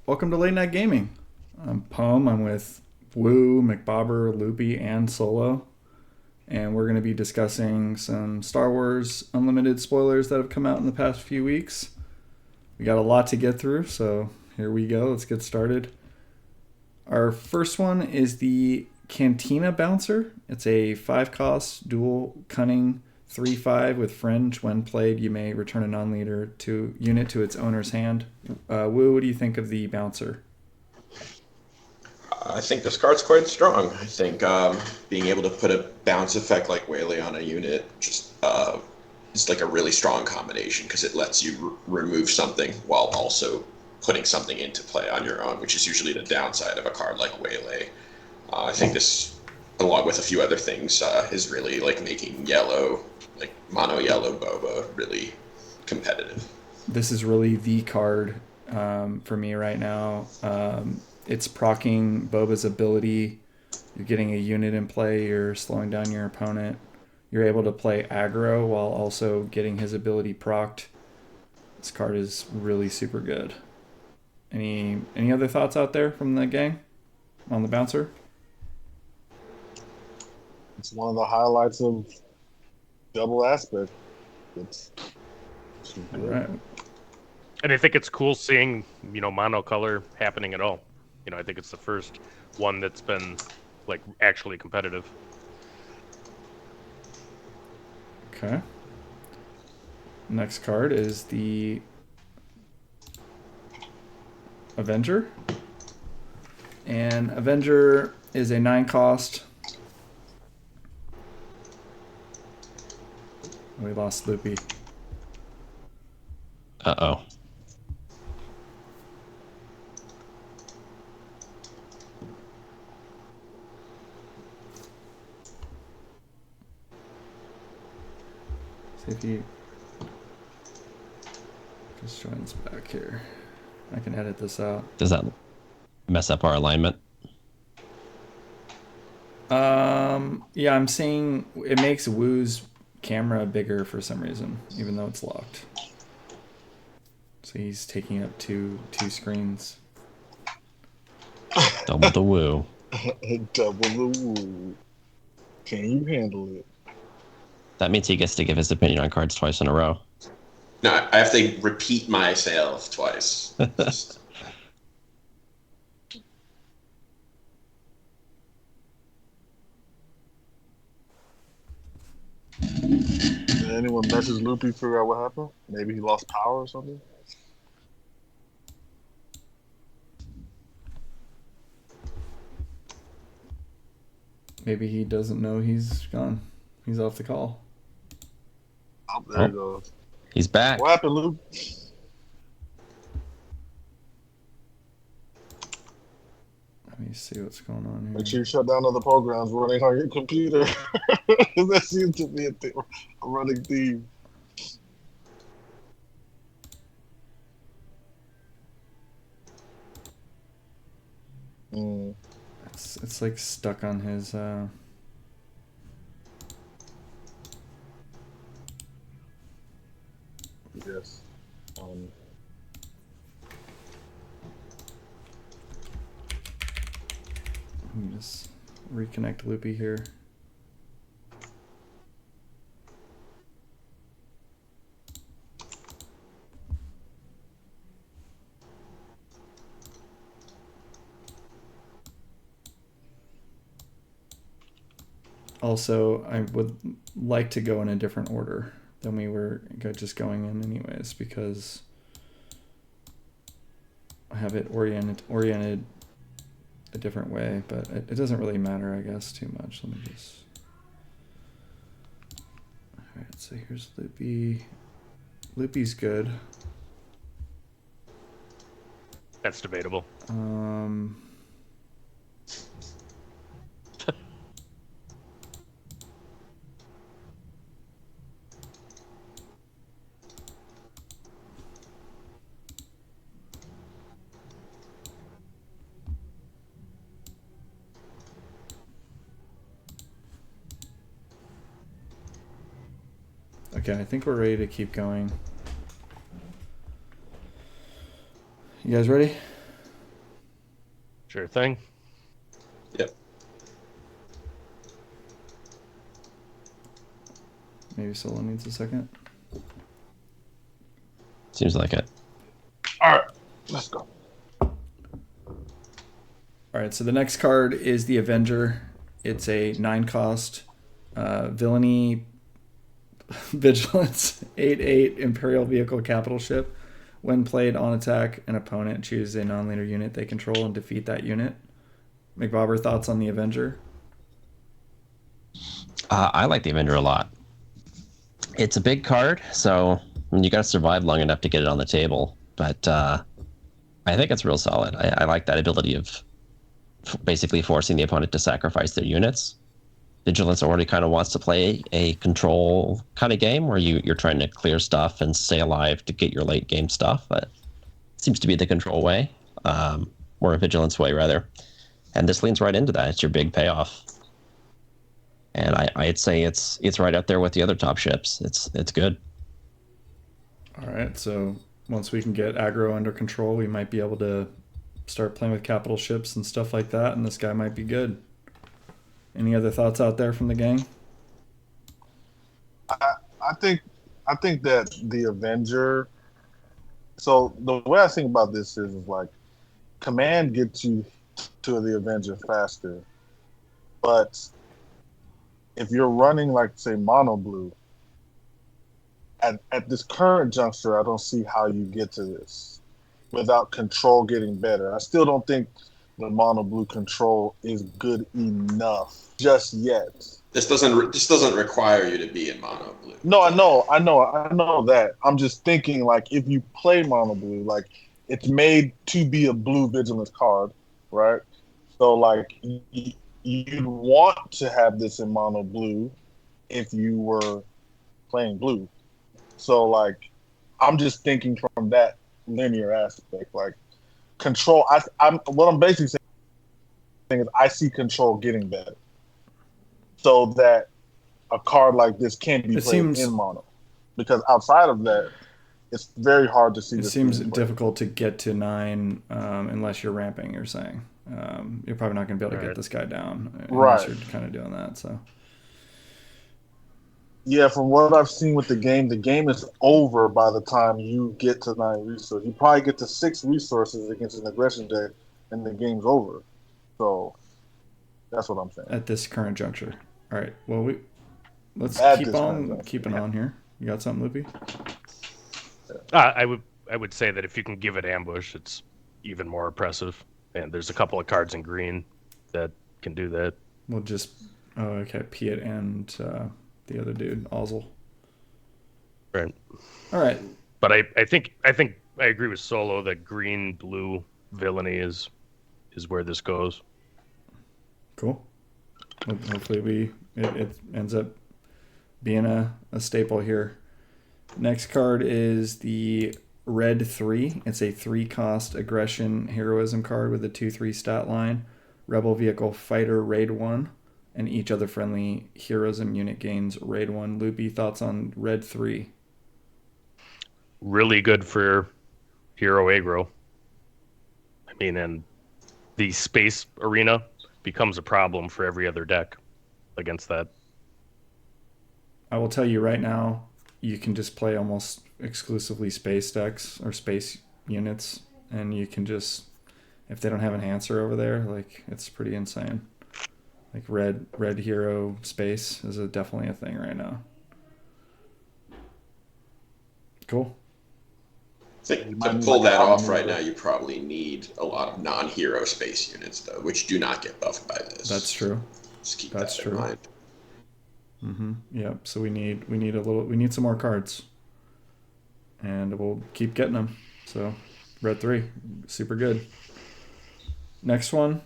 Welcome to Late Night Gaming. I'm Poem. I'm with Woo, McBobber, Loopy, and Solo. And we're going to be discussing some Star Wars Unlimited spoilers that have come out in the past few weeks. We got a lot to get through, so here we go. Let's get started. Our first one is the Cantina Bouncer. It's a 5-cost dual cunning 3/5 with fringe. When played, you may return a non-leader to unit to its owner's hand. Woo, what do you think of the Bouncer? I think this card's quite strong. I think being able to put a bounce effect like Waylay on a unit just is like a really strong combination because it lets you remove something while also putting something into play on your own, which is usually the downside of a card like Waylay. I think this, along with a few other things, is really like making yellow, like mono yellow Boba, really competitive. This is really the card for me right now. It's proccing Boba's ability. You're getting a unit in play. You're slowing down your opponent. You're able to play aggro while also getting his ability procced. This card is really super good. Any other thoughts out there from the gang on the bouncer? It's one of the highlights of double aspect. It's, it's All good. right. And I think it's cool seeing, monocolor happening at all. I think it's the first one that's been, like, actually competitive. Okay. Next card is the Avenger. And Avenger is a 9-cost. We lost Loopy. Uh-oh. See if he just joins back here. I can edit this out. Does that mess up our alignment? Yeah, I'm seeing it makes Woo's camera bigger for some reason, even though it's locked. So he's taking up two screens. Double the woo. Double the woo. Can you handle it? That means he gets to give his opinion on cards twice in a row. No, I have to repeat myself twice. Did anyone message Loopy figure out what happened? Maybe he lost power or something? Maybe he doesn't know he's gone. He's off the call. Oh, there he goes. He's back. What happened, Loop? Let me see what's going on here. Make sure you shut down other programs running on your computer. That seems to be a running theme. Mm. It's like stuck on his Yes. Let me just reconnect Loopy here. Also, I would like to go in a different order than we were just going in anyways, because I have it oriented a different way, but it doesn't really matter, I guess, too much. Let me just... Alright, so here's Loopy. Loopy's good. That's debatable. Okay, I think we're ready to keep going. You guys ready? Sure thing. Yep. Maybe Solo needs a second. Seems like it. All right, let's go. All right, so the next card is the Avenger. It's a 9-cost villainy vigilance 8/8 Imperial vehicle capital ship. When played on attack, an opponent chooses a non-leader unit they control and defeat that unit. McBobber, thoughts on the Avenger? I like the Avenger a lot. It's a big card, so you got to survive long enough to get it on the table. But I think it's real solid. I like that ability of basically forcing the opponent to sacrifice their units. Vigilance already kind of wants to play a control kind of game where you're trying to clear stuff and stay alive to get your late game stuff. But it seems to be the control way, or a vigilance way rather. And this leans right into that. It's your big payoff. And I'd say it's right up there with the other top ships. It's good. All right, so once we can get aggro under control, we might be able to start playing with capital ships and stuff like that, and this guy might be good. Any other thoughts out there from the gang? I think that the Avenger. So the way I think about this is like, command gets you to the Avenger faster, but if you're running like say mono blue, at this current juncture, I don't see how you get to this without control getting better. I still don't think the mono blue control is good enough just yet. This doesn't require you to be in mono blue. No, I know that. I'm just thinking like if you play mono blue, like it's made to be a blue vigilance card, right? So like you'd want to have this in mono blue if you were playing blue. So like I'm just thinking from that linear aspect, like control. What I'm basically saying is I see control getting better, so that a card like this can be played in mono. Because outside of that, it's very hard to see. It seems difficult to get to 9 unless you're ramping. You're saying you're probably not going to be able to get this guy down unless you're kind of doing that. So. Yeah, from what I've seen with the game is over by the time you get to 9 resources. You probably get to 6 resources against an aggression deck, and the game's over. So that's what I'm saying. At this current juncture. All right. Well, let's keep it on here. You got something, Loopy? I would say that if you can give it ambush, it's even more impressive. And there's a couple of cards in green that can do that. We'll just Piet and the other dude, Ozzel. Right. All right. But I think I agree with Solo that green blue villainy is where this goes. Cool. Hopefully it ends up being a staple here. Next card is the Red 3. It's a 3-cost aggression heroism card with a 2/3 stat line. Rebel vehicle fighter raid 1. And each other friendly heroism unit gains raid 1. Loopy, thoughts on Red 3? Really good for hero aggro. I mean, and the space arena becomes a problem for every other deck against that. I will tell you right now, you can just play almost exclusively space decks or space units, and you can just, if they don't have an answer over there, like it's pretty insane. Like red hero space is definitely a thing right now. Cool. I think to pull that off right now, you probably need a lot of non-hero space units, though, which do not get buffed by this. That's true. Just keep that in mind. Mm-hmm. Yep. So we need some more cards, and we'll keep getting them. So Red 3, super good. Next one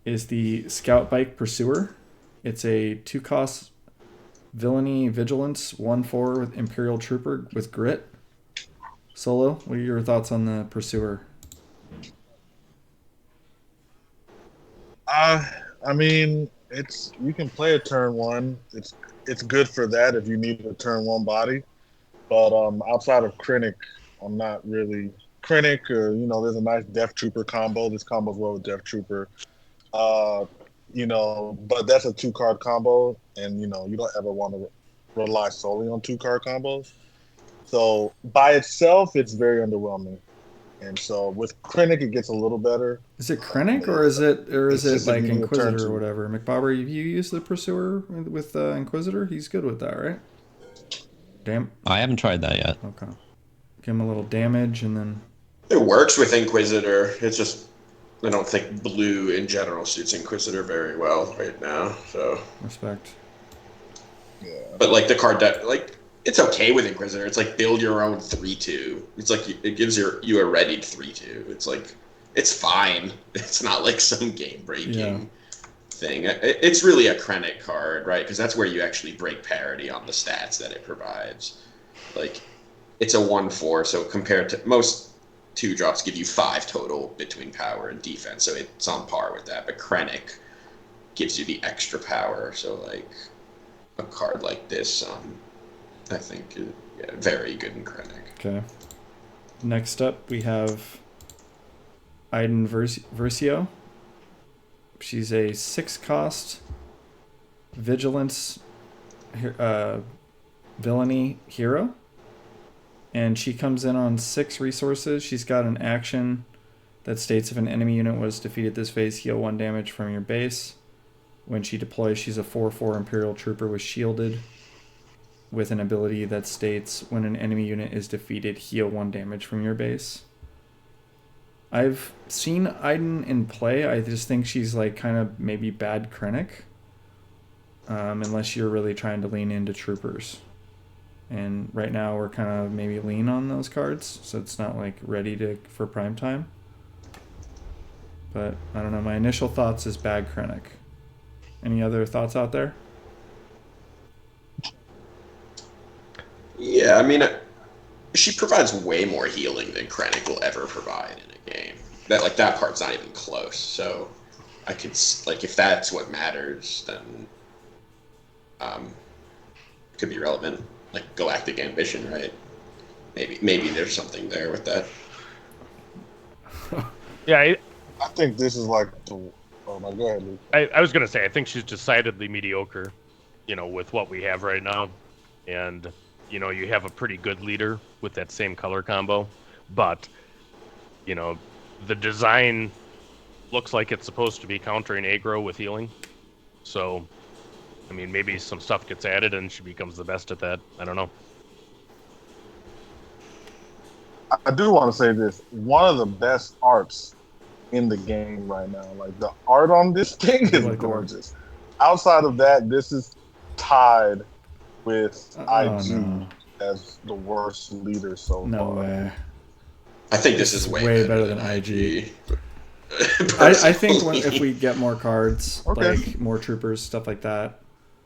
is the Scout Bike Pursuer. It's a 2-cost villainy vigilance 1/4 with Imperial Trooper with grit. Solo, what are your thoughts on the Pursuer? I mean, you can play a turn 1. It's good for that if you need a turn 1 body. But outside of Krennic, I'm not really Krennic, or there's a nice Death Trooper combo. This combo's well with Death Trooper. But that's a 2-card combo, and you don't ever want to rely solely on 2-card combos. So by itself, it's very underwhelming. And so with Krennic, it gets a little better. Is it Krennic or is it like Inquisitor or to. whatever? McBobber, have you used the Pursuer with Inquisitor? He's good with that, right? Damn. I haven't tried that yet. Okay. Give him a little damage and then. It works with Inquisitor. It's just I don't think blue in general suits Inquisitor very well right now. So respect. Yeah. But like the card that it's okay with Inquisitor. It's like build your own 3/2. It's like it gives you a readied 3/2. It's like it's fine. It's not like some game breaking thing. It's really a Krennic card, right? Because that's where you actually break parity on the stats that it provides. Like it's a 1/4, so compared to most 2-drops give you 5 total between power and defense, so it's on par with that. But Krennic gives you the extra power, so like a card like this, I think, very good in Krennic. Okay. Next up, we have Iden Versio. She's a 6-cost vigilance villainy hero. And she comes in on 6 resources. She's got an action that states if an enemy unit was defeated this phase, heal 1 damage from your base. When she deploys, she's a 4/4 Imperial Trooper with shielded, with an ability that states when an enemy unit is defeated, heal 1 damage from your base. I've seen Iden in play. I just think she's like kind of maybe bad Krennic, unless you're really trying to lean into troopers. And right now we're kind of maybe lean on those cards, so it's not like ready for prime time. But I don't know. My initial thoughts is bad Krennic. Any other thoughts out there? Yeah, I mean, she provides way more healing than Krennic will ever provide in a game. That part's not even close. So I could if that's what matters, then it could be relevant. Like Galactic Ambition, right? Maybe there's something there with that. Yeah, I think this is like the. Oh my God, Luke. I was gonna say I think she's decidedly mediocre, with what we have right now, and you have a pretty good leader with that same color combo, but the design looks like it's supposed to be countering aggro with healing, so I mean maybe some stuff gets added and she becomes the best at that. I don't know. I do want to say this: one of the best arts in the game right now. Like the art on this thing is gorgeous. Outside of that, this is tied with IG as the worst leader so far. No way. I think this is way better than IG. I think if we get more cards, like more troopers, stuff like that,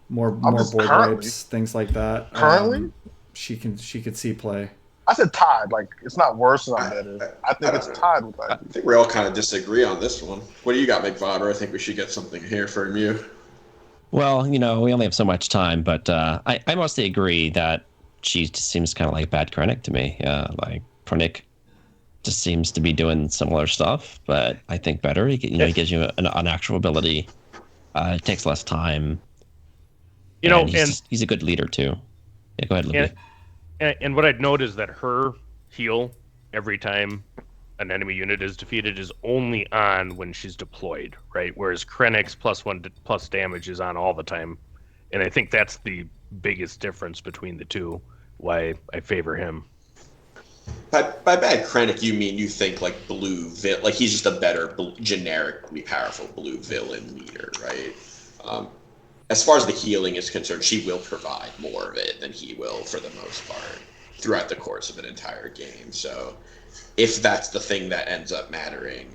more board wipes, things like that. Currently, she could see play. I said tied. Like it's not worse, not better. I think it's tied with IG. I think we all kind of disagree on this one. What do you got, McVibber? I think we should get something here from you. Well, we only have so much time, but I mostly agree that she just seems kind of like bad Krennic to me. Like Krennic just seems to be doing similar stuff, but I think better. He gives you an actual ability. It takes less time. He's a good leader too. Yeah, go ahead, Libby. And what I'd note is that her heal every time an enemy unit is defeated is only on when she's deployed, right? Whereas Krennic's +1+ damage is on all the time. And I think that's the biggest difference between the two, why I favor him. By bad Krennic, you think like blue like he's just a better generically powerful blue villain leader, right? As far as the healing is concerned, she will provide more of it than he will for the most part throughout the course of an entire game. So if that's the thing that ends up mattering,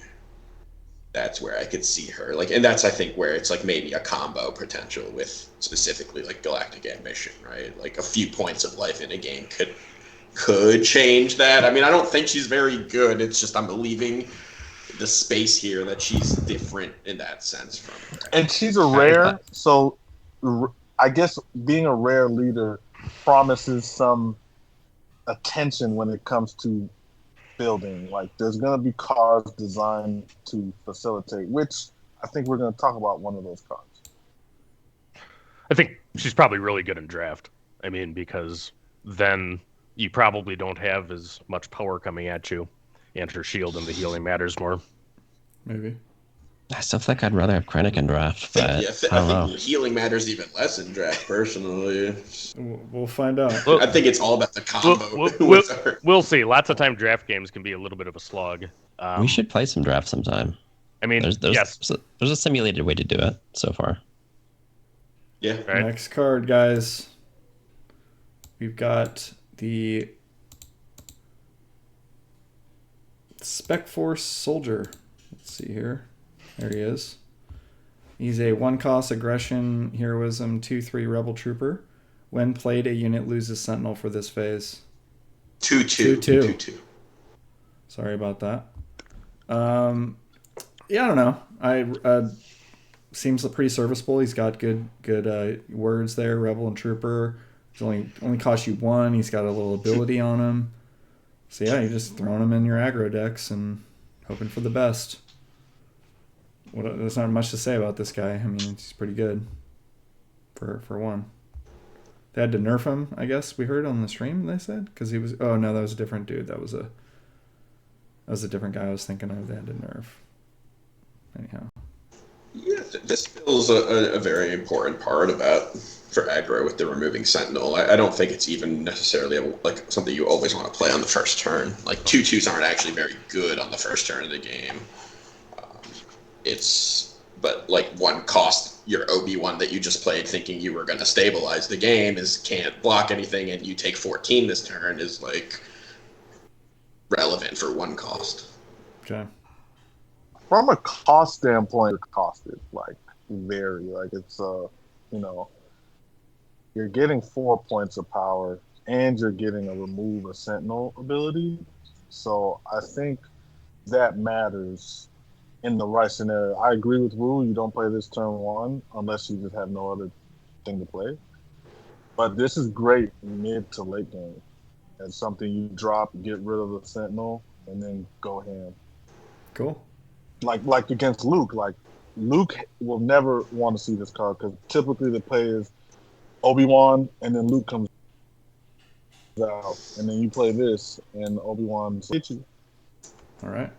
that's where I could see her. And that's, I think, where it's like maybe a combo potential with specifically like Galactic Ambition, right? Like a few points of life in a game could change that. I mean, I don't think she's very good. It's just I'm believing the space here that she's different in that sense from her. And she's a rare, so I guess being a rare leader promises some attention when it comes to building. Like there's gonna be cards designed to facilitate, which I think we're gonna talk about one of those cards. I think she's probably really good in draft. I mean, because then you probably don't have as much power coming at you, and her shield and the healing matters more. Maybe. I still think I'd rather have Krennic in draft, but I I think don't know. healing matters even less in draft, personally. We'll find out. I think it's all about the combo with her. We'll see. Lots of time draft games can be a little bit of a slog. We should play some draft sometime. I mean, there's a simulated way to do it so far. Yeah. Right. Next card, guys. We've got the Spec Force Soldier. Let's see here. There he is. He's a 1-cost aggression, heroism, 2/3 rebel trooper. When played, a unit loses sentinel for this phase. 2/2. 2/2. Sorry about that. Yeah, I don't know. Seems pretty serviceable. He's got good words there. Rebel and trooper. It's only costs you 1. He's got a little ability on him. So yeah, you're just throwing him in your aggro decks and hoping for the best. There's not much to say about this guy. I mean, he's pretty good for one. They had to nerf him, I guess. We heard on the stream, they said, because he was. Oh no, that was a different dude. That was a different guy I was thinking of. They had to nerf. Anyhow. Yeah, this feels a very important part for aggro with the removing sentinel. I don't think it's even necessarily like something you always want to play on the first turn. Like 2/2s aren't actually very good on the first turn of the game. But like 1 cost your OB1 that you just played thinking you were going to stabilize the game can't block anything, and you take 14 this turn is like relevant for 1 cost. Okay. From a cost standpoint, it costed like very like it's you're getting 4 points of power and you're getting a remove a sentinel ability. So I think that matters in the right scenario. I agree with Wu. You don't play this turn 1 unless you just have no other thing to play. But this is great mid to late game. It's something you drop, get rid of the sentinel, and then go ham. Cool. Like against Luke. Like Luke will never want to see this card because typically the play is Obi-Wan and then Luke comes out, and then you play this and Obi-Wan's hit you. All right.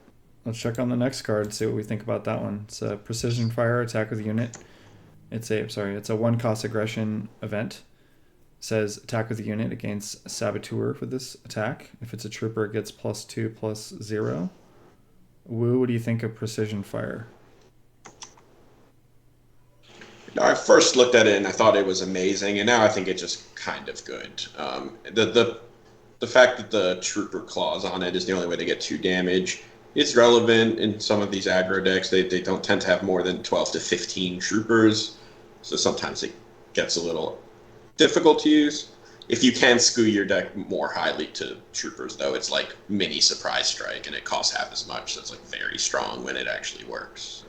Let's check on the next card, see what we think about that one. It's a precision fire attack with unit. It's a 1-cost aggression event. It says attack with a unit against Saboteur for this attack. If it's a trooper, it gets +2/+0. Wu, what do you think of precision fire? I first looked at it and I thought it was amazing, and now I think it's just kind of good. The fact that the trooper clause on it is the only way to get 2 damage. It's relevant in some of these aggro decks. They don't tend to have more than 12 to 15 troopers, so sometimes it gets a little difficult to use. If you can skew your deck more highly to troopers, though, it's like mini surprise strike, and it costs half as much, so it's like very strong when it actually works.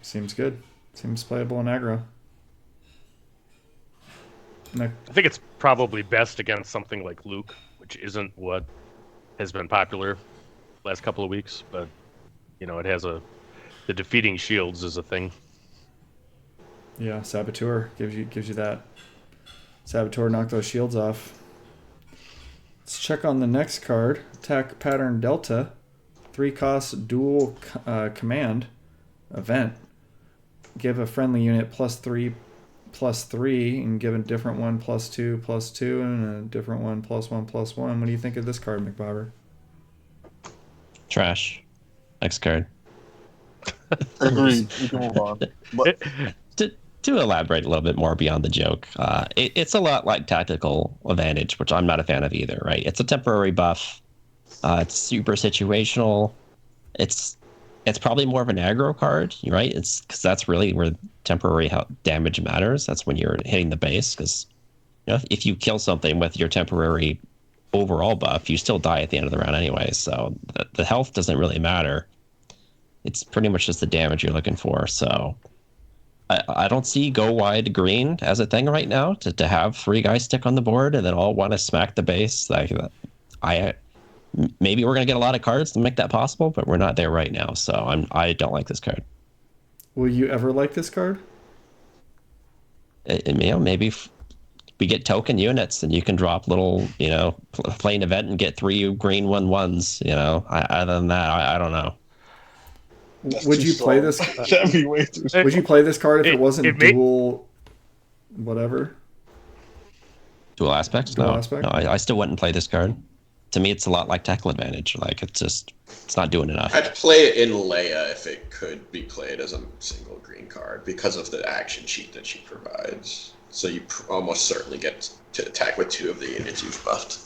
Seems good. Seems playable in aggro. I think it's probably best against something like Luke, which isn't what has been popular last couple of weeks, but it has the defeating shields is a thing. Yeah, Saboteur gives you that. Saboteur knock those shields off. Let's check on the next card. Attack Pattern Delta. 3-cost dual command event. Give a friendly unit +3/+3 and give a different one +2/+2 and a different one +1/+1. What do you think of this card, McBobber? Trash. Next card. Agreed. We can move on. But To elaborate a little bit more beyond the joke, it's a lot like Tactical Advantage, which I'm not a fan of either, right? It's a temporary buff. It's super situational. It's probably more of an aggro card, right? It's because that's really where temporary damage matters. That's when you're hitting the base, because if you kill something with your temporary overall buff, you still die at the end of the round anyway. So the health doesn't really matter. It's pretty much just the damage you're looking for. So I don't see go wide green as a thing right now to have 3 guys stick on the board and then all want to smack the base. Like Maybe we're gonna get a lot of cards to make that possible, but we're not there right now. So I don't like this card. Will you ever like this card? Maybe we get token units, and you can drop little, play an event and get 3 green 1/1s. Other than that, I don't know. Would you play this? That'd be way too strong. Would you play this card if it wasn't dual, whatever? Dual aspects? Dual No, aspect? no. I still wouldn't play this card. To me, it's a lot like tackle advantage. Like it's not doing enough. I'd play it in Leia if it could be played as a single green card because of the action sheet that she provides. So you almost certainly get to attack with 2 of the units you've buffed.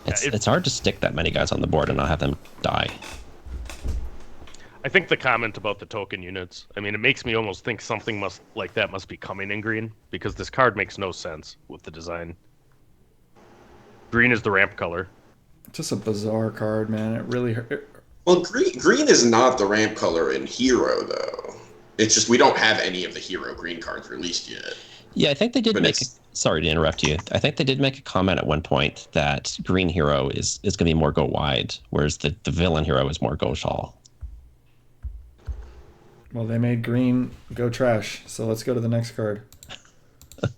It's hard to stick that many guys on the board and not have them die. I think the comment about the token units, I mean, it makes me almost think something like that must be coming in green, because this card makes no sense with the design. Green is the ramp color. Just a bizarre card, man. It really hurt. Well, green is not the ramp color in Hero, though. It's just we don't have any of the Hero green cards released yet. Yeah, I think they did sorry to interrupt you. I think they did make a comment at one point that green hero is going to be more go wide, whereas the villain hero is more go tall. Well, they made green go trash, so let's go to the next card.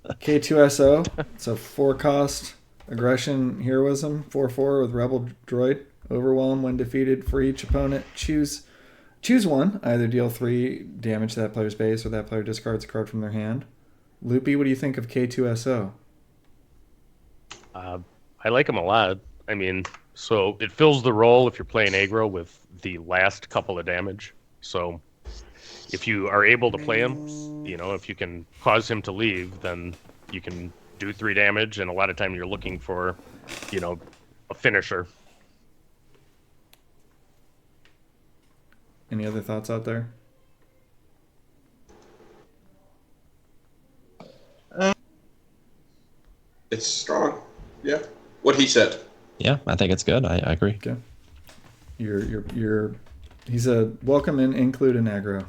K2SO. It's a 4-cost aggression heroism, 4/4 with rebel droid. Overwhelm when defeated for each opponent. Choose one. Either deal 3 damage to that player's base or that player discards a card from their hand. Loopy, what do you think of K2SO? I like him a lot. I mean, so it fills the role if you're playing aggro with the last couple of damage. So if you are able to play him, if you can cause him to leave, then you can do 3 damage, and a lot of time you're looking for, a finisher. Any other thoughts out there? It's strong. Yeah. What he said. Yeah, I think it's good. I agree. Okay. He's a welcome and include in aggro.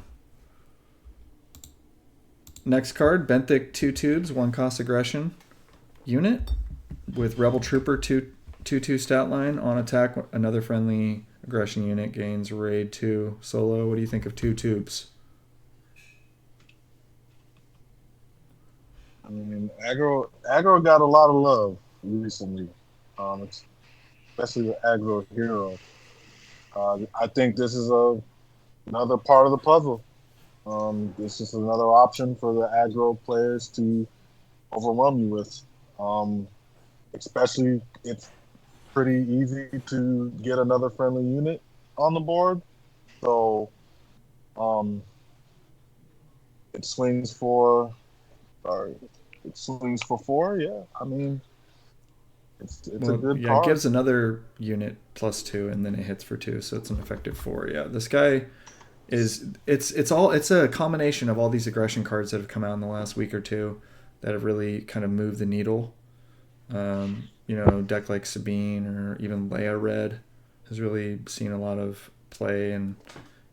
Next card, Benthic 2 tubes, 1-cost aggression unit with Rebel Trooper 2/2 stat line on attack. Another friendly aggression unit gains raid 2 solo. What do you think of 2 tubes? I mean, aggro got a lot of love recently, especially the aggro hero. I think this is another part of the puzzle. This is another option for the aggro players to overwhelm you with. Especially, it's pretty easy to get another friendly unit on the board. So, it swings for 4. Yeah, I mean, it's a good card. It gives another unit +2, and then it hits for 2, so it's an effective 4. Yeah, this guy it's a combination of all these aggression cards that have come out in the last week or two that have really kind of moved the needle. Deck like Sabine or even Leia Red has really seen a lot of play, and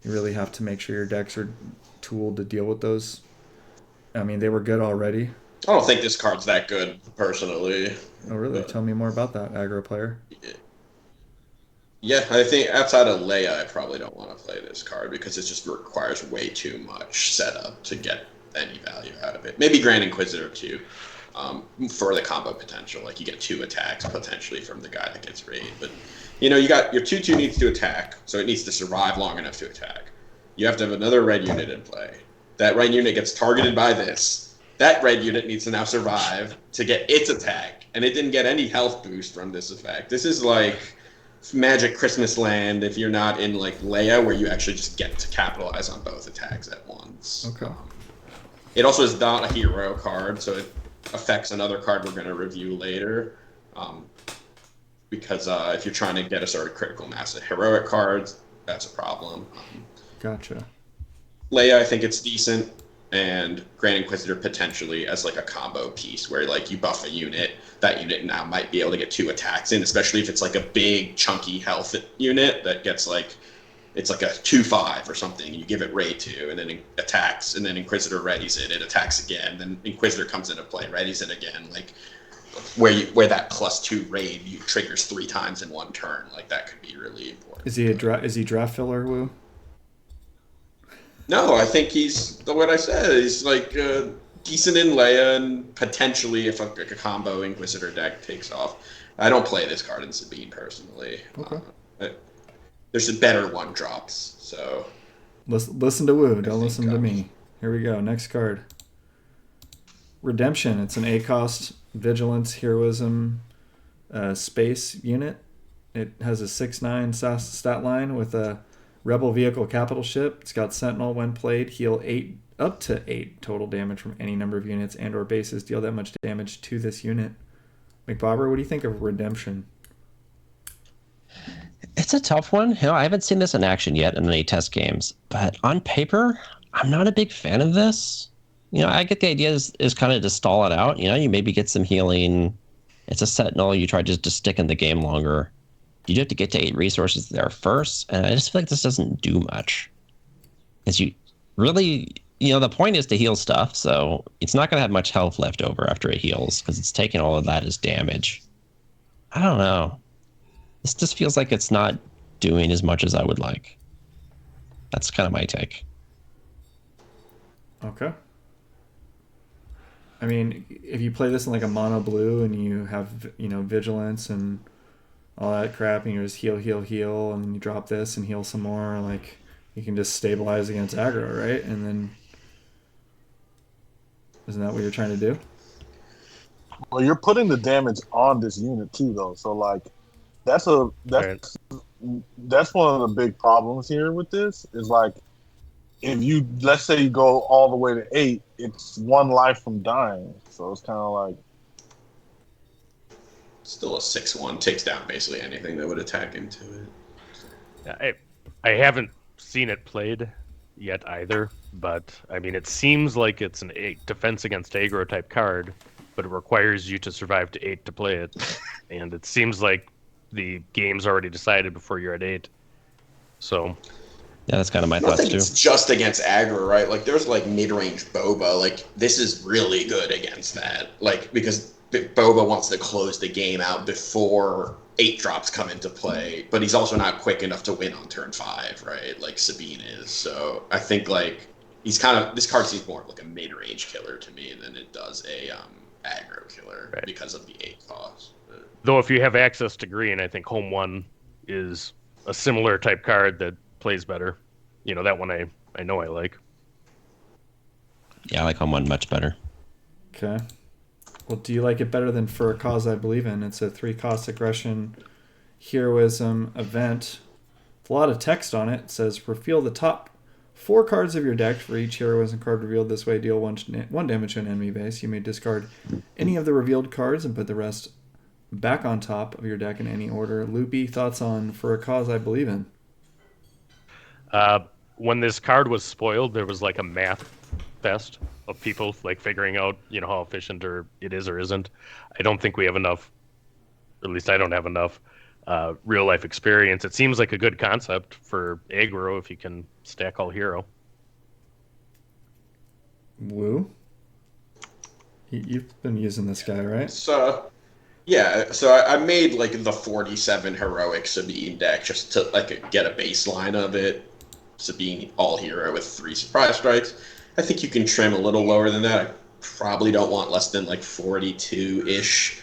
you really have to make sure your decks are tooled to deal with those. I mean, they were good already. I don't think this card's that good, personally. Oh, really? Tell me more about that, aggro player. Yeah, I think outside of Leia, I probably don't want to play this card because it just requires way too much setup to get any value out of it. Maybe Grand Inquisitor, too, for the combo potential. Like, you get 2 attacks, potentially, from the guy that gets raid. But, you got your 2/2 needs to attack, so it needs to survive long enough to attack. You have to have another red unit in play. That red unit gets targeted by this. That red unit needs to now survive to get its attack, and it didn't get any health boost from this effect. This is like Magic Christmas Land if you're not in like Leia, where you actually just get to capitalize on both attacks at once. Okay. It also is not a hero card, so it affects another card we're going to review later. Because if you're trying to get a sort of critical mass of heroic cards, that's a problem. Gotcha. Leia, I think it's decent, and Grand Inquisitor potentially as like a combo piece where like you buff a unit, that unit now might be able to get 2 attacks in, especially if it's like a big chunky health unit that gets like, it's like a 2/5 or something. You give it raid 2 and then it attacks, and then Inquisitor readies it, it attacks again, then Inquisitor comes into play, readies it again. Like where that +2 raid you triggers 3 times in one turn. Like that could be really important. Is he draft filler, Woo? No, I think he's what I said. He's like decent in Leia, and potentially if a combo Inquisitor deck takes off. I don't play this card in Sabine personally. Okay. There's a better one drops. So listen to Woo. Don't listen to me. Here we go. Next card. Redemption. It's an 8-cost vigilance heroism space unit. It has a 6/9 stat line with a rebel vehicle capital ship. It's got Sentinel when played. Heal 8 up to 8 total damage from any number of units and or bases. Deal that much damage to this unit. McBobber, what do you think of Redemption? It's a tough one. I haven't seen this in action yet in any test games, but on paper, I'm not a big fan of this. I get the idea is kind of to stall it out. You maybe get some healing. It's a Sentinel. You try just to stick in the game longer. You do have to get to 8 resources there first, and I just feel like this doesn't do much. As you really, the point is to heal stuff, so it's not going to have much health left over after it heals because it's taking all of that as damage. I don't know. This just feels like it's not doing as much as I would like. That's kind of my take. Okay. I mean, if you play this in like a mono blue and you have, vigilance and all that crap and you just heal, and then you drop this and heal some more, like you can just stabilize against aggro, right? And then isn't that what you're trying to do? Well, you're putting the damage on this unit too, though. So like, that's one of the big problems here with this is like, if you let's say you go all the way to 8, it's 1 life from dying. So it's kind of like still a 6/1 takes down basically anything that would attack into it. I haven't seen it played yet either, but I mean it seems like it's an 8 defense against aggro type card, but it requires you to survive to 8 to play it, and it seems like the game's already decided before you're at 8. So yeah, that's kind of my I don't thoughts think too. it's just against aggro, right? Like there's like mid-range Boba. Like this is really good against that. Like because Boba wants to close the game out before 8 drops come into play, but he's also not quick enough to win on turn 5, right? Like Sabine is. So I think like this card seems more like a mid-range killer to me than it does a aggro killer, right? Because of the 8 cost. Though if you have access to green, I think Home 1 is a similar type card that plays better. That one I know I like. Yeah, I like Home 1 much better. Okay. Well, do you like it better than For a Cause I Believe In? It's a 3-cost aggression heroism event. With a lot of text on it. It says, reveal the top 4 cards of your deck. For each heroism card revealed this way, deal 1 damage to an enemy base. You may discard any of the revealed cards and put the rest back on top of your deck in any order. Loopy, thoughts on For a Cause I Believe In? When this card was spoiled, there was like a math fest of people like figuring out, how efficient it is or isn't. I don't think we have enough, or at least I don't have enough real life experience. It seems like a good concept for aggro if you can stack all hero. Woo? You've been using this guy, right? So I made like the 47 heroic Sabine deck just to like get a baseline of it. Sabine all hero with 3 surprise strikes. I think you can trim a little lower than that. I probably don't want less than like 42-ish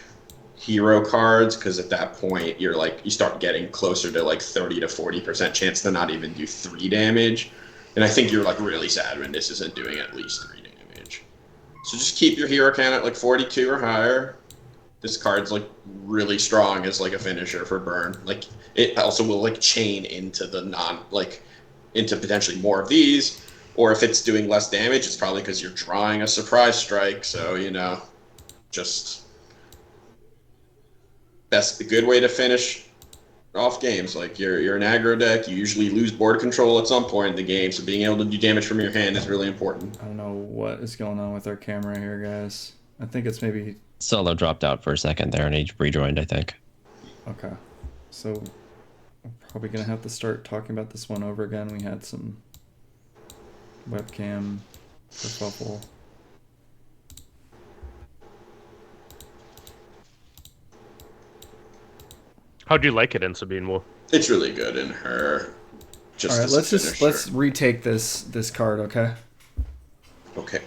hero cards, because at that point you start getting closer to like 30 to 40% chance to not even do 3 damage. And I think you're like really sad when this isn't doing at least 3 damage. So just keep your hero count at like 42 or higher. This card's like really strong as like a finisher for burn. Like it also will like chain into the into potentially more of these, or if it's doing less damage, it's probably because you're drawing a surprise strike. So just that's a good way to finish off games. Like you're an aggro deck, you usually lose board control at some point in the game, so being able to do damage from your hand is really important. I don't know what is going on with our camera here, guys. I think it's maybe Solo dropped out for a second there and he rejoined, I think. okay. So I'm probably gonna have to start talking about this one over again. We had some webcam kerfuffle. How'd you like it in Sabine Wolf? It's really good in her. All right, let's retake this card, okay? Okay.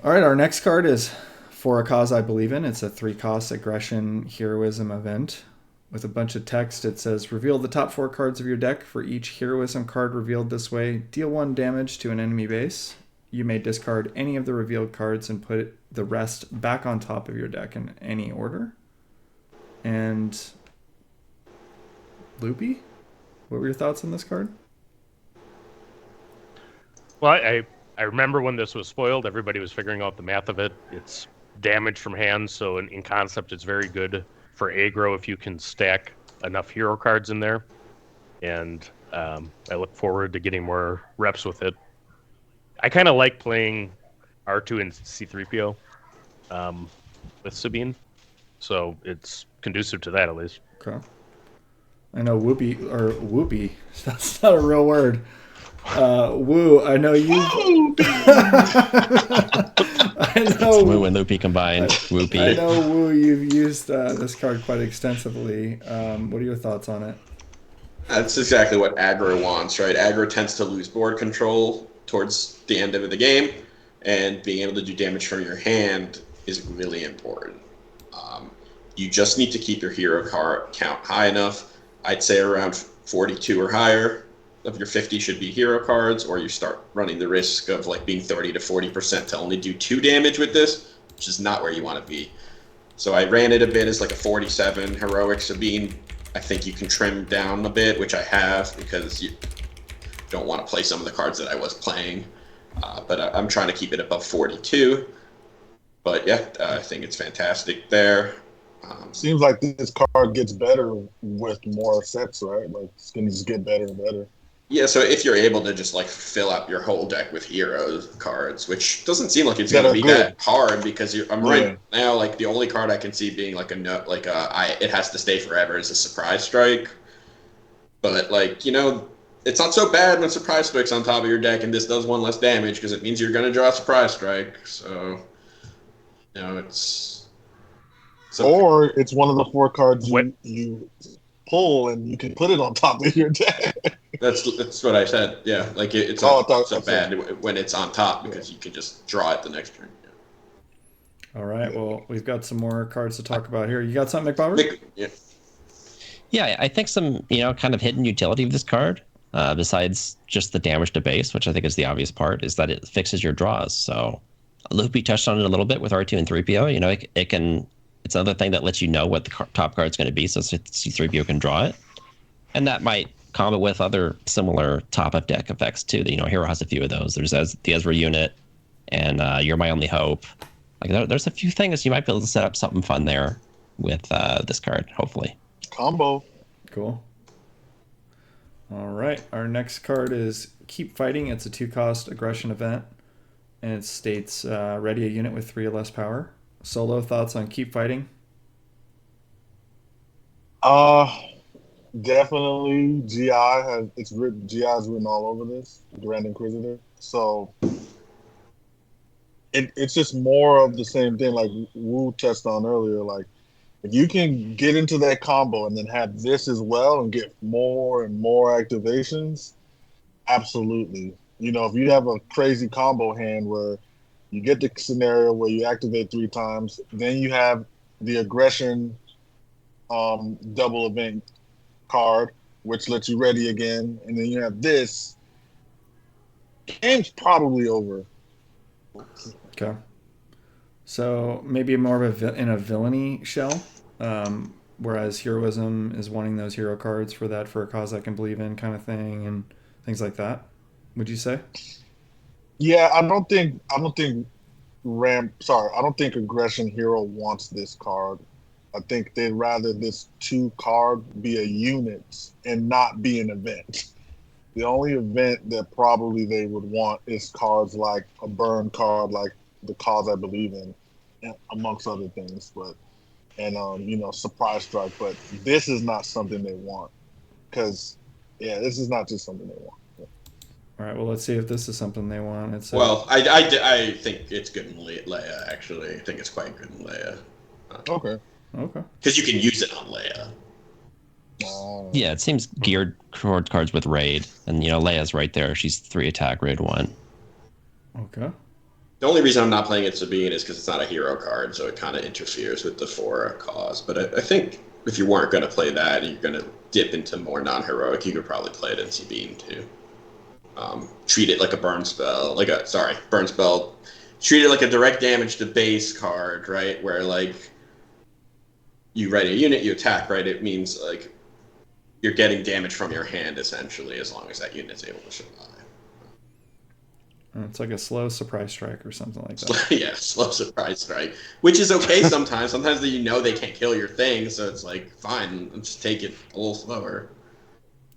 All right, our next card is For a Cause I Believe In. It's a 3-cost aggression heroism event. With a bunch of text, it says, reveal the top 4 cards of your deck. For each heroism card revealed this way, deal 1 damage to an enemy base. You may discard any of the revealed cards and put the rest back on top of your deck in any order. And Loopy, what were your thoughts on this card? Well, I remember when this was spoiled, everybody was figuring out the math of it. It's damage from hand, so in concept, it's very good for aggro if you can stack enough hero cards in there. And I look forward to getting more reps with it. I kind of like playing R2 and C3PO with Sabine, so it's conducive to that at least. Okay. I know Whoopy. That's not a real word. Woo, I know you. I know Woo and Loopy combined. Whoopy. I know Woo. You've used this card quite extensively. What are your thoughts on it? That's exactly what aggro wants, right? Aggro tends to lose board control towards the end of the game, and being able to do damage from your hand is really important. You just need to keep your hero card count high enough. I'd say around 42 or higher of your 50 should be hero cards, or you start running the risk of like being 30 to 40% to only do 2 damage with this, which is not where you want to be. So I ran it a bit as like a 47 heroic Sabine. I think you can trim down a bit, which I have, because you don't want to play some of the cards that I was playing. But I'm trying to keep it above 42. But yeah, I think it's fantastic there. Seems like this card gets better with more sets, right? Like it's gonna just get better and better. Yeah, so if you're able to just like fill up your whole deck with hero cards, which doesn't seem like it's going to be that hard, because I'm right now like the only card I can see being like it has to stay forever is a surprise strike. But like, it's not so bad when surprise strike's on top of your deck and this does 1 less damage, because it means you're going to draw a surprise strike. So or it's one of the 4 cards you pull and you can put it on top of your deck. That's what I said. Yeah, like it's not so bad when it's on top, because you can just draw it the next turn. Yeah. All right. Well, we've got some more cards to talk about here. You got something, McBobber? Yeah, I think some kind of hidden utility of this card, besides just the damage to base, which I think is the obvious part, is that it fixes your draws. So Loopy touched on it a little bit with R2 and 3PO. It's another thing that lets you know what the top card's going to be, so C3PO can draw it. And that might combo with other similar top of deck effects too. Hero has a few of those. There's the Ezra unit, and You're My Only Hope. Like there's a few things you might be able to set up something fun there with this card, hopefully. Combo. Cool. All right. Our next card is Keep Fighting. It's a 2-cost aggression event, and it states ready a unit with 3 or less power. Solo, thoughts on Keep Fighting? Definitely GI's written all over this, Grand Inquisitor. So it's just more of the same thing, like Wu touched on earlier. Like if you can get into that combo and then have this as well and get more and more activations, absolutely. If you have a crazy combo hand where you get the scenario where you activate 3 times, then you have the aggression double event card, which lets you ready again, and then you have this. Game's probably over. Okay. So maybe more of in a villainy shell, whereas heroism is wanting those hero cards for a cause I can believe in kind of thing, and things like that. Would you say? Yeah, I don't think Aggression Hero wants this card. I think they'd rather this 2 card be a unit and not be an event. The only event that probably they would want is cards like a burn card, like the Cause I Believe In, amongst other things. Surprise strike. But this is not something they want, because this is not just something they want. All right, well, let's see if this is something they want. I think it's good in Leia, actually. I think it's quite good in Leia. Okay. Okay. Because you can use it on Leia. Yeah, it seems geared towards cards with raid, and Leia's right there. She's 3 attack, raid 1. Okay. The only reason I'm not playing it Sabine is because it's not a hero card, so it kind of interferes with the 4 cause. But I think if you weren't going to play that and you're going to dip into more non-heroic, you could probably play it in Sabine too. Treat it like a burn spell, burn spell. Treat it like a direct damage to base card, right? Where like you write a unit, you attack, right? It means like you're getting damage from your hand essentially, as long as that unit's able to survive. It's like a slow surprise strike or something like that. Yeah, slow surprise strike, which is okay sometimes. Sometimes they can't kill your thing, so it's like fine, let's just take it a little slower.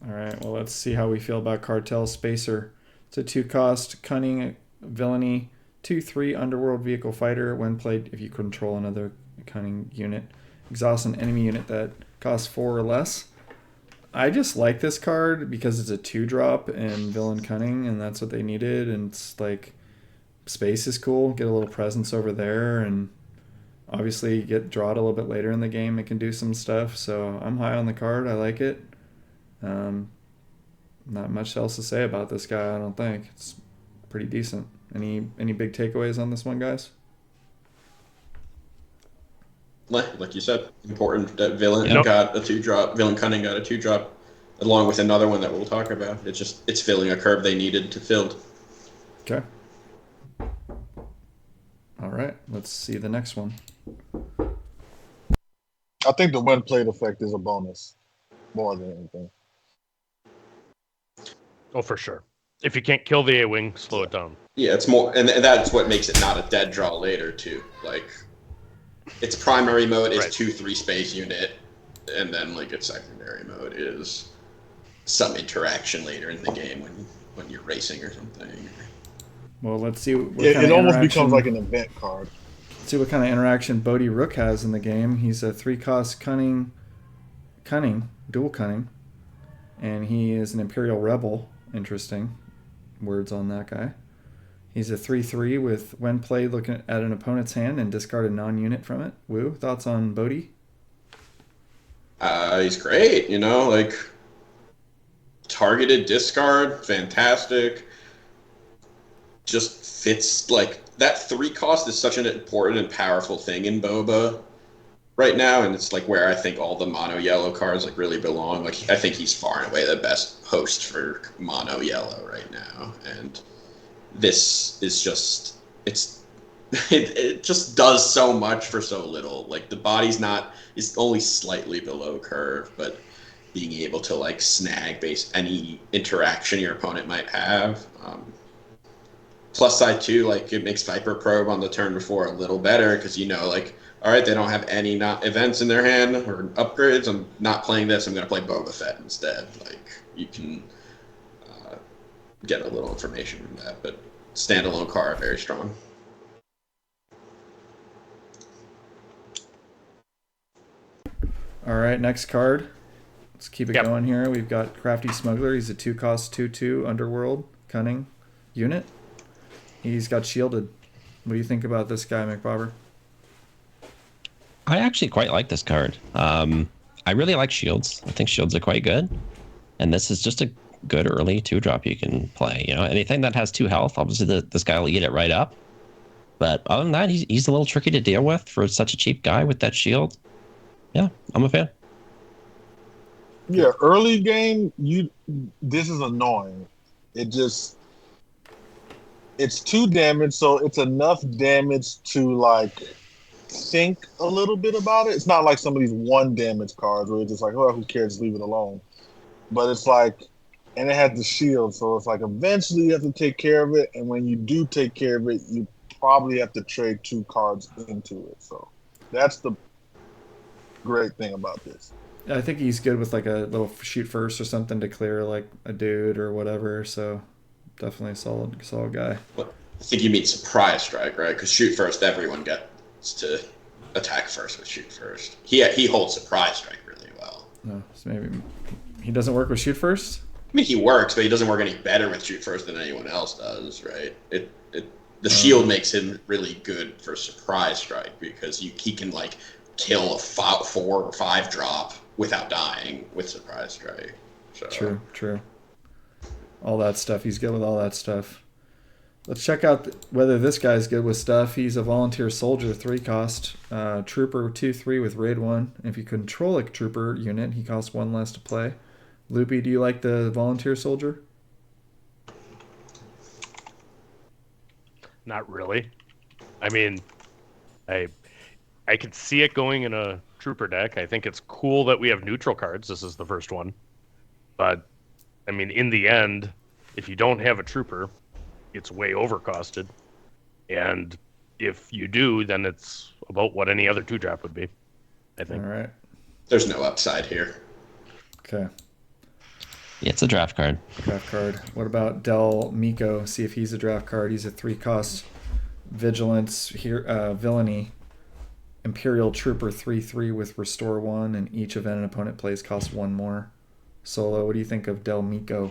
All right. Well, let's see how we feel about Cartel Spacer. It's a 2-cost cunning villainy 2/3 underworld vehicle fighter. When played, if you control another cunning unit, exhaust an enemy unit that costs 4 or less. I just like this card because it's a 2-drop in villain cunning, and that's what they needed. And it's like space is cool. Get a little presence over there, and obviously draw it a little bit later in the game. It can do some stuff. So I'm high on the card. I like it. Not much else to say about this guy. I don't think it's pretty decent. Any big takeaways on this one, guys? Like you said, important that villain Yep. got a 2-drop. Villain cunning got a 2-drop, along with another one that we'll talk about. It's filling a curve they needed to fill. Okay. All right. Let's see the next one. I think the when played effect is a bonus more than anything. Oh, for sure. If you can't kill the A-Wing, slow it down. Yeah, it's more, and that's what makes it not a dead draw later too. Like, its primary mode is Right. 2/3 space unit, and then like its secondary mode is some interaction later in the game when you're racing or something. Well, let's see what It kind of almost interaction. becomes like an event card. Let's see what kind of interaction Bodhi Rook has in the game. He's a 3-cost cunning, dual cunning, and he is an Imperial Rebel. Interesting words on that guy. He's a 3/3 with when played, looking at an opponent's hand and discard a non-unit from it. Woo, thoughts on Bodhi? He's great, like targeted discard, fantastic. Just fits like that 3 cost is such an important and powerful thing in Boba right now, and it's like where I think all the mono yellow cards like really belong. Like I think he's far and away the best host for mono yellow right now, and this is just it just does so much for so little. Like the body's is only slightly below curve, but being able to like snag any interaction your opponent might have. Plus side too, like it makes Viper Probe on the turn before a little better because like, all right, they don't have any events in their hand or upgrades. I'm not playing this. I'm going to play Boba Fett instead. Like you can get a little information from that, but standalone card very strong. All right, next card. Let's keep it Yep. going here. We've got Crafty Smuggler. He's a 2-cost 2/2 Underworld Cunning unit. He's got shielded. What do you think about this guy, McBobber? I actually quite like this card. I really like shields. I think shields are quite good. And this is just a good early 2-drop you can play. Anything that has 2 health, obviously this guy will eat it right up. But other than that, he's a little tricky to deal with for such a cheap guy with that shield. Yeah, I'm a fan. Yeah, early game, this is annoying. It's 2 damage, so it's enough damage to like think a little bit about it. It's not like some of these 1 damage cards where it's just like, oh, who cares, just leave it alone. But it's like, and it has the shield, so it's like eventually you have to take care of it, and when you do take care of it, you probably have to trade 2 cards into it. So that's the great thing about this. I think he's good with like a little shoot first or something to clear like a dude or whatever. So definitely a solid guy. I think you mean surprise strike, right? Because shoot first, everyone gets to attack first with shoot first. He holds surprise strike really well. No, so maybe he doesn't work with shoot first. I mean, he works, but he doesn't work any better with shoot first than anyone else does, right? The shield makes him really good for surprise strike because he can like kill a 4 or 5 drop without dying with surprise strike. So True. All that stuff. He's good with all that stuff. Let's check out whether this guy's good with stuff. He's a volunteer soldier, 3 cost. Trooper 2/3 with raid 1. If you control a trooper unit, he costs 1 less to play. Loopy, do you like the volunteer soldier? Not really. I mean, I could see it going in a trooper deck. I think it's cool that we have neutral cards. This is the first one. But, I mean, in the end, if you don't have a trooper, it's way overcosted. And if you do, then it's about what any other 2-drop would be, I think. All right. there's no upside here. Okay. Yeah, it's a draft card. Draft card. What about Del Miko? See if he's a draft card. He's a 3 cost vigilance here, villainy. Imperial Trooper 3/3 with restore 1, and each event an opponent plays costs 1 more. Solo, what do you think of Del Miko?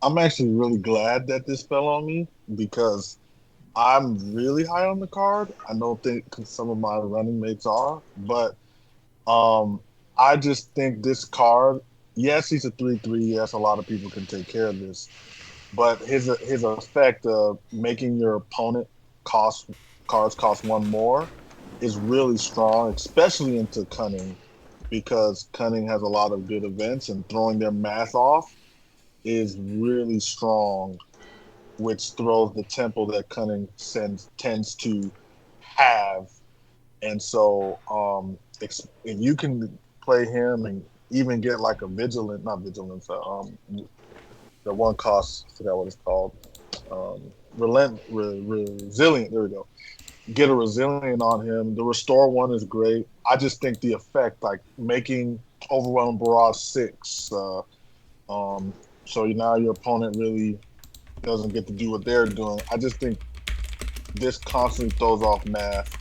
I'm actually really glad that this fell on me because I'm really high on the card. I don't think some of my running mates are, but I just think this card. Yes, he's a 3/3. Yes, a lot of people can take care of this, but his effect of making your opponent cards cost 1 more is really strong, especially into Cunning, because Cunning has a lot of good events, and throwing their math off is really strong, which throws the tempo that Cunning tends to have. And so if you can play him and even get like a not vigilance, the 1 cost, I forgot what it's called, resilient, there we go. Get a resilient on him. The restore 1 is great. I just think the effect, like making overwhelming barrage 6, so now your opponent really doesn't get to do what they're doing. I just think this constantly throws off math,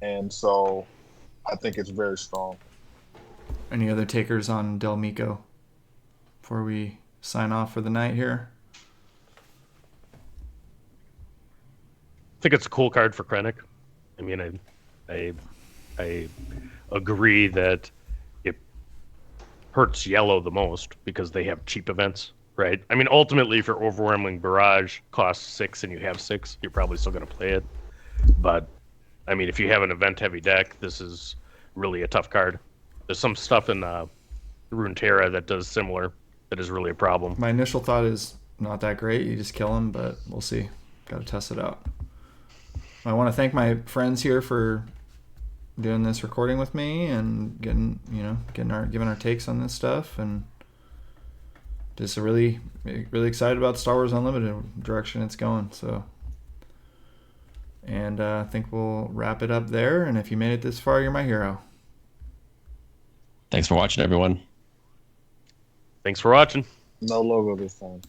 and so I think it's very strong. Any other takers on Del Miko before we sign off for the night here? I think it's a cool card for Krennic. I mean, I agree that it hurts yellow the most because they have cheap events, right? I mean, ultimately, if your overwhelming barrage costs 6 and you have 6, you're probably still going to play it. But I mean, if you have an event-heavy deck, this is really a tough card. There's some stuff in Runeterra that does similar that is really a problem. My initial thought is not that great. You just kill him, but we'll see. Got to test it out. I want to thank my friends here for doing this recording with me and giving our takes on this stuff, and just really excited about Star Wars Unlimited direction it's going. So, and I think we'll wrap it up there. And if you made it this far, you're my hero. Thanks for watching, everyone. Thanks for watching. No logo this time.